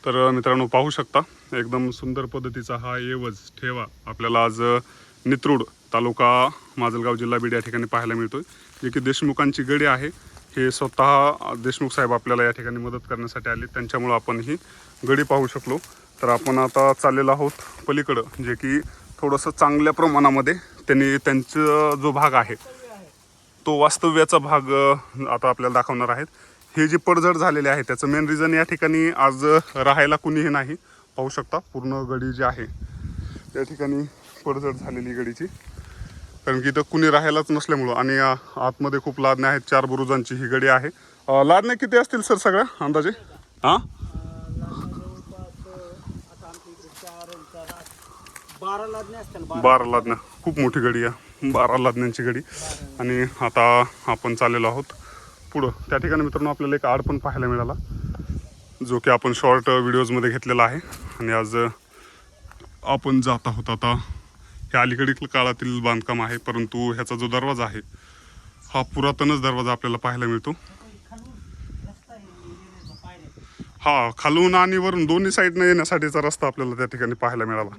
तर मित्रांनो पाहू शकता एकदम सुंदर पद्धतीचा हा एवज ठेवा आपल्याला आज नित्रूड तालुका माजलगाव जिल्हा बीड या ठिकाणी पाहायला मिळतोय, जे की देशमुखांची गडी आहे। हे स्वतः देशमुख साहेब आपल्याला या ठिकाणी मदत करण्यासाठी आले, त्यांच्यामुळे आपण ही गडी पाहू शकलो। तर आपण आता चाललेलो आहोत पलीकडं, जे की थोडंसं चांगल्या प्रमाणामध्ये त्यांनी त्यांचा जो भाग आहे तो वास्तव्याचा भाग आता आपल्याला दाखवणार आहेत। हे जे पडझड झालेले आहे त्याचं मेन रिझन या ठिकाणी आज राहायला कुणीही नाही। पाहू शकता पूर्ण गडी जी आहे त्या ठिकाणी पडझड झालेली गडीची, कारण की इथं कुणी राहायलाच नसल्यामुळं आणि आतमध्ये खूप लादण्या आहेत। 4 बुरुजांची ही गडी आहे। लादण्या किती असतील सर सगळ्या अंदाजे? हां 12 लादण्या, खूप मोठी गडी आहे, 12 लादण्यांची गडी। आणि आता आपण चाललेलो आहोत पुढं। त्या ठिकाणी मित्रांनो आपल्याला एक आड पण पाहायला मिळाला, जो की आपण शॉर्ट व्हिडिओजमध्ये घेतलेला आहे। आणि आज आपण जात आहोत आता, हे अलीकडील काळातील बांधकाम आहे, परंतु ह्याचा जो दरवाजा आहे हा पुरातनच दरवाजा आपल्याला पाहायला मिळतो। हा, खालून आणि वरून दोन्ही साईडने येण्यासाठीचा रस्ता आपल्याला त्या ठिकाणी पाहायला मिळाला।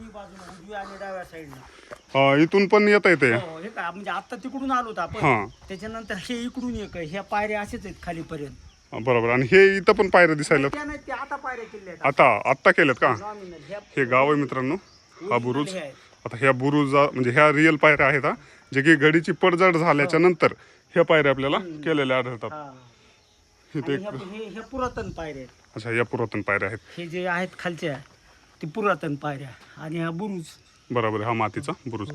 इथून पण येता येते म्हणजे आता तिकडून आलो होतो आपण, त्याच्यानंतर हे इकडून एक ह्या पायऱ्या असेच आहेत खालीपर्यंत। बरोबर। आणि हे इथं पण पायऱ्या दिसायला आता पायऱ्या केल्या, आता केल्यात का? हे गाव आहे मित्रांनो, हा बुरुज। आता ह्या बुरुजा म्हणजे ह्या रिअल पायऱ्या आहेत, जे की गडीची पडझड झाल्याच्या नंतर ह्या पायऱ्या आपल्याला केलेल्या आढळतात। हे पुरातन पायऱ्या आहेत। अच्छा, या पुरातन पायऱ्या आहेत। हे जे आहेत खालच्या ते पुरातन पायऱ्या, आणि हा बुरुज बरोबर, हा मातीचा बुरुज।